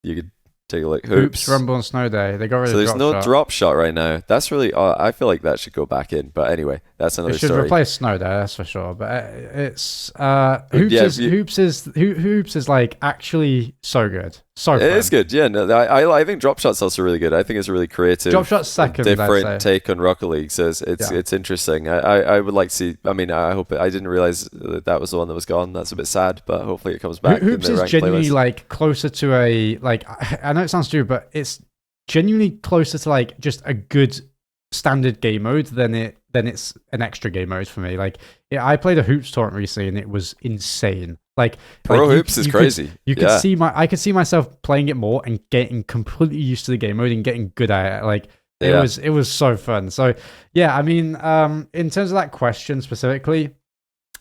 You could take a look. Hoops, Rumble, and Snow Day. They got rid of so there's drop no shot. drop shot right now. That's really. I feel like that should go back in. But anyway, that's another It should story. replace Snow Day, that's for sure. But it's Hoops is like actually so good. So it is good. Yeah, no, I think drop shot's also really good. I think it's a really creative, drop shot's second, different take on Rocket League. So it's interesting. I would like to see. I mean, I hope I didn't realize that was the one that was gone. That's a bit sad, but hopefully it comes back. Hoops in the is genuinely playlist. like closer to a like. I know it sounds stupid, but it's genuinely closer to like just a good standard game mode than it's an extra game mode for me. Like I played a Hoops tournament recently and it was insane. Like Pro Hoops is crazy. I could see myself playing it more and getting completely used to the game mode and getting good at it. Like it was so fun. So yeah, I mean, in terms of that question specifically,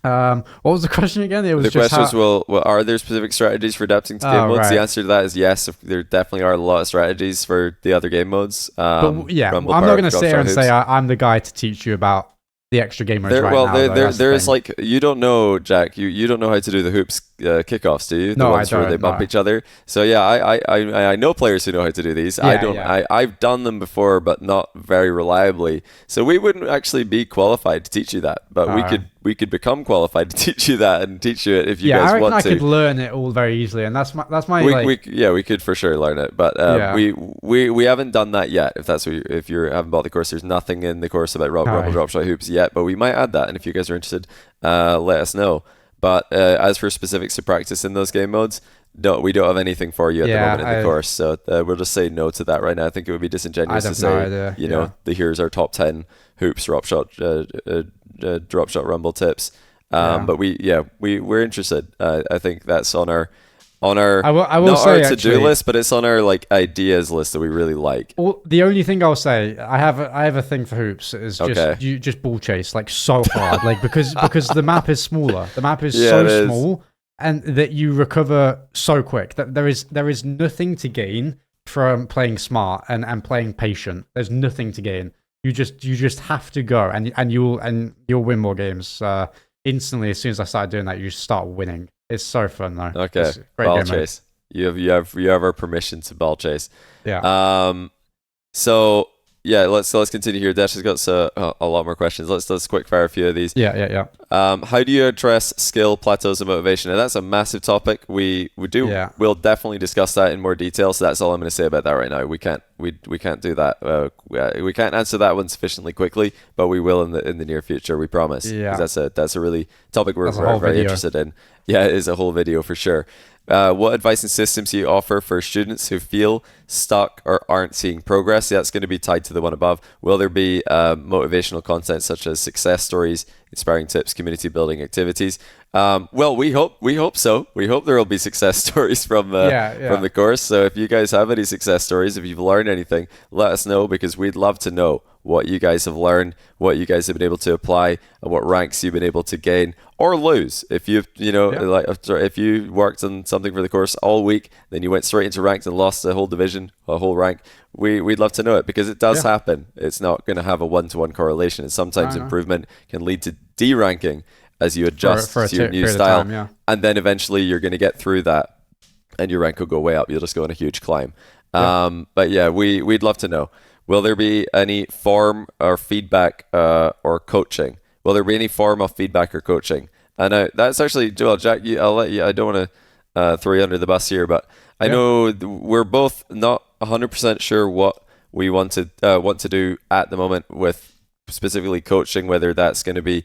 what was the question again? It was the question was, well, are there specific strategies for adapting to game modes? Right. The answer to that is yes. There definitely are a lot of strategies for the other game modes. But yeah, Rumble, I'm not going to sit here and Hoops. say I'm the guy to teach you about the extra game modes There's like, you don't know, Jack. You don't know how to do the hoops kickoffs, do you? The ones where they bump each other. So yeah, I know players who know how to do these. I've done them before, but not very reliably. So we wouldn't actually be qualified to teach you that, but we could become qualified to teach you that and teach you it if you guys want to. I could learn it all very easily, and that's my. We could for sure learn it, but we haven't done that yet. If you haven't bought the course, there's nothing in the course about Rumble Drop Shot Hoops yet, but we might add that, and if you guys are interested, let us know. But as for specifics to practice in those game modes, we don't have anything for you at the moment in the course, so we'll just say no to that right now. I think it would be disingenuous to say, here's our top 10 hoops, drop shot rumble tips. But we're interested. I think that's on our I will say, our to-do list, but it's on our like ideas list that we really like. Well, the only thing I'll say, I have a thing for hoops is just you just ball chase like so hard, like because the map is smaller. The map is so small, and that you recover so quick that there is nothing to gain from playing smart and playing patient. There's nothing to gain. You just have to go, and you'll win more games instantly. As soon as I started doing that, you just start winning. It's so fun though. Okay, ball chase. You have our permission to ball chase. Yeah. So yeah, let's continue here. Dash has got a lot more questions. Let's quick fire a few of these. Yeah. How do you address skill plateaus and motivation? Now that's a massive topic. We'll definitely discuss that in more detail. So that's all I'm going to say about that right now. We can't do that. We can't answer that one sufficiently quickly, but we will in the near future. We promise. Yeah. That's a really topic we're very interested in. Yeah, it is a whole video for sure. What advice and systems do you offer for students who feel stuck or aren't seeing progress? That's going to be tied to the one above. Will there be motivational content such as success stories, inspiring tips, community building activities? Well, we hope so. We hope there will be success stories from the course. So if you guys have any success stories, if you've learned anything, let us know, because we'd love to know what you guys have learned, what you guys have been able to apply, and what ranks you've been able to gain or lose. If you've, like if you worked on something for the course all week, then you went straight into ranked and lost a whole division, a whole rank, we'd love to know it, because it does happen. It's not going to have a one-to-one correlation, and sometimes improvement can lead to deranking as you adjust to your new style, and then eventually you're going to get through that and your rank will go way up. You'll just go on a huge climb. But yeah, we'd love to know, will there be any form or feedback or coaching? Will there be any form of feedback or coaching? And that's actually, Joel, Jack, I'll let you, I don't want to throw you under the bus here, but I know we're both not 100% sure what we want to do at the moment with specifically coaching, whether that's going to be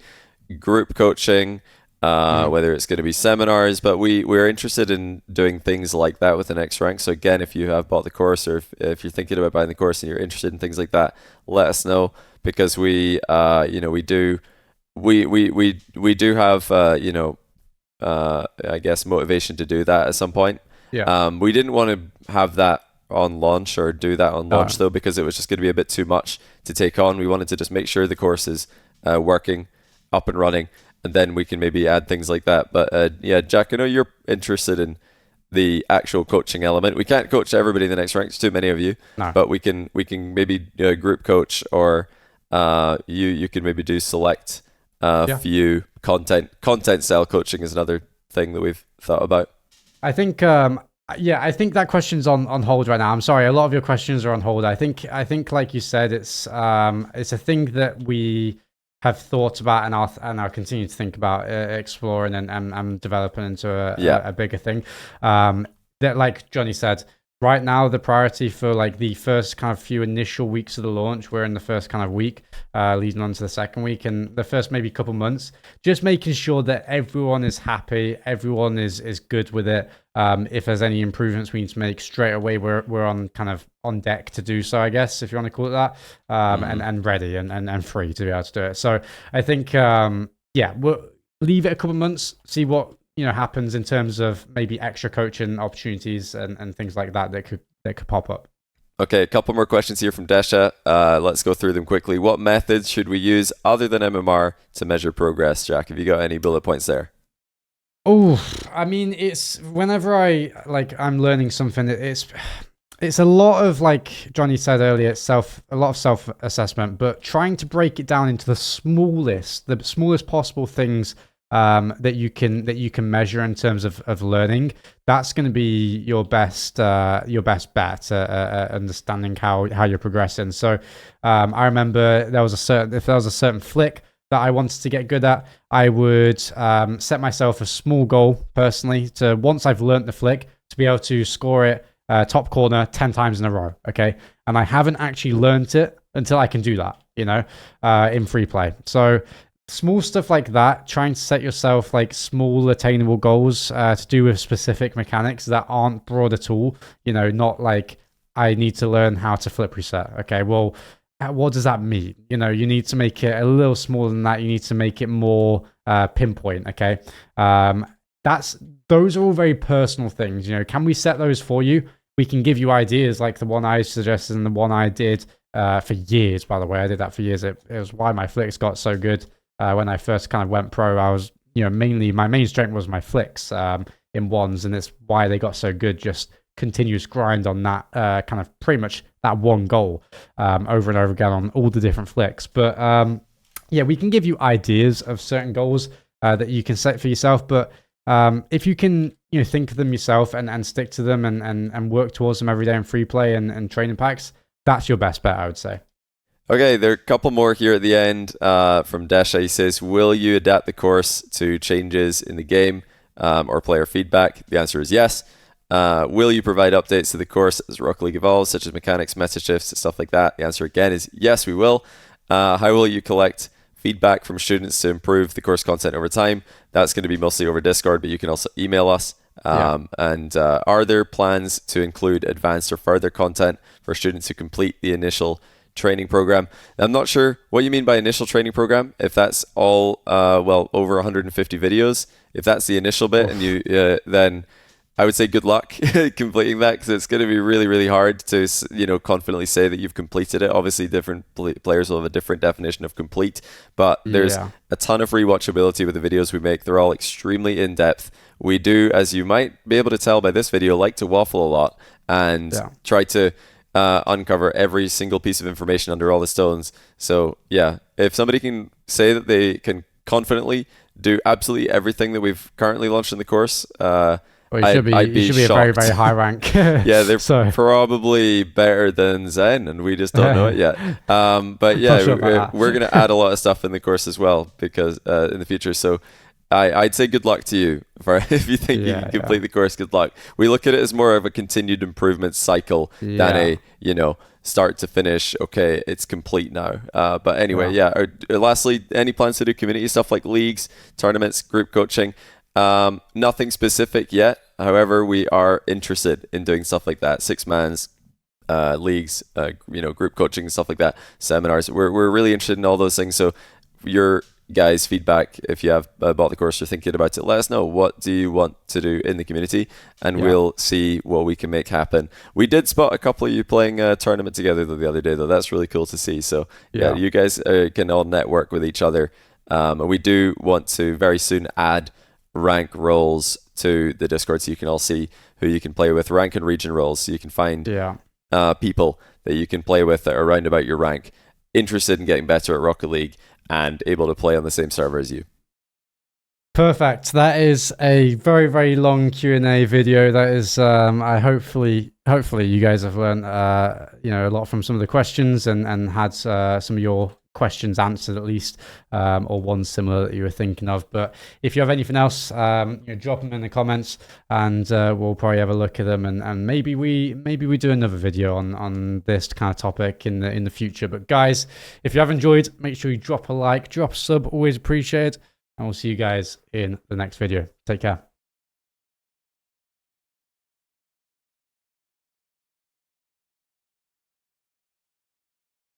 group coaching, whether it's going to be seminars, but we're interested in doing things like that with the next rank. So again, if you have bought the course, or if you're thinking about buying the course and you're interested in things like that, let us know, because we do have I guess motivation to do that at some point. We didn't want to have that on launch or do that on launch though, because it was just going to be a bit too much to take on. We wanted to just make sure the course is working, up and running, and then we can maybe add things like that. But Jack, I know you're interested in the actual coaching element. We can't coach everybody in the next rank, there's too many of you, but we can maybe group coach, or you can maybe do select few content style coaching is another thing that we've thought about. I think I think that question's on hold right now. I'm sorry, a lot of your questions are on hold. I think like you said, it's a thing that we have thought about and I'll continue to think about exploring and developing into a bigger thing. That, like Johnny said, right now the priority for like the first kind of few initial weeks of the launch, we're in the first kind of week leading on to the second week, and the first maybe couple months, just making sure that everyone is happy, everyone is good with it. If there's any improvements we need to make straight away, we're on kind of on deck to do so, I guess, if you want to call it that, and ready and free to be able to do it. So I think we'll leave it a couple of months, see what happens in terms of maybe extra coaching opportunities and things like that could pop up. Okay, a couple more questions here from Desha. Let's go through them quickly. What methods should we use other than MMR to measure progress, Jack? Have you got any bullet points there? Oh, I mean, it's whenever I'm learning something, it's a lot of, like Johnny said earlier, a lot of self-assessment, but trying to break it down into the smallest possible things that you can measure in terms of learning. That's going to be your best bet at understanding how you're progressing. So I remember if there was a certain flick that I wanted to get good at, I would set myself a small goal personally to, once I've learnt the flick, to be able to score it top corner 10 times in a row. Okay, and I haven't actually learnt it until I can do that, in free play. So small stuff like that, trying to set yourself like small attainable goals to do with specific mechanics that aren't broad at all. Not like I need to learn how to flip reset. Okay, well, what does that mean? You need to make it a little smaller than that. You need to make it more pinpoint. Okay, those are all very personal things. Can we set those for you? We can give you ideas like the one I suggested and the one I did for years. By the way, I did that for years. It was why my flicks got so good. When I first kind of went pro, I was, mainly my main strength was my flicks in ones, and it's why they got so good. Just continuous grind on that kind of pretty much that one goal over and over again on all the different flicks. But we can give you ideas of certain goals that you can set for yourself. But if you can, think of them yourself and stick to them and work towards them every day in free play and training packs, that's your best bet, I would say. Okay, there are a couple more here at the end from Desha. He says, will you adapt the course to changes in the game or player feedback? The answer is yes. Will you provide updates to the course as Rocket League evolves, such as mechanics, meta shifts, stuff like that? The answer again is yes, we will. How will you collect feedback from students to improve the course content over time? That's going to be mostly over Discord, but you can also email us. And are there plans to include advanced or further content for students who complete the initial training program? I'm not sure what you mean by initial training program, if that's all over 150 videos. If that's the initial bit, and you then I would say good luck completing that, because it's going to be really, really hard to, confidently say that you've completed it. Obviously, different players will have a different definition of complete, but there's a ton of rewatchability with the videos we make. They're all extremely in-depth. We do, as you might be able to tell by this video, like to waffle a lot and try to uncover every single piece of information under all the stones. So yeah, if somebody can say that they can confidently do absolutely everything that we've currently launched in the course, well, you should be a very, very high rank. Yeah, they're probably better than Zen, and we just don't know it yet. But yeah, we're going to add a lot of stuff in the course as well, because in the future. So I'd say good luck to you if you think you can complete the course. Good luck. We look at it as more of a continued improvement cycle than a start to finish. Okay, it's complete now. But anyway, lastly, any plans to do community stuff like leagues, tournaments, group coaching? Nothing specific yet. However, we are interested in doing stuff like that. 6-mans, leagues, group coaching and stuff like that. Seminars. We're really interested in all those things. So your guys' feedback, if you have bought the course or thinking about it, let us know. What do you want to do in the community, and we'll see what we can make happen. We did spot a couple of you playing a tournament together the other day, though. That's really cool to see. So you guys can all network with each other. And we do want to very soon add rank roles to the Discord, so you can all see who you can play with. Rank and region roles, so you can find people that you can play with that are around about your rank, interested in getting better at Rocket League, and able to play on the same server as you. Perfect. That is a very, very long Q&A video. That is, I hopefully you guys have learned a lot from some of the questions, and had some of your questions answered at least, or one similar that you were thinking of. But if you have anything else, drop them in the comments, and we'll probably have a look at them, and maybe we do another video on this kind of topic in the future. But guys, if you have enjoyed, make sure you drop a like, drop a sub, always appreciate it, and we'll see you guys in the next video. Take care.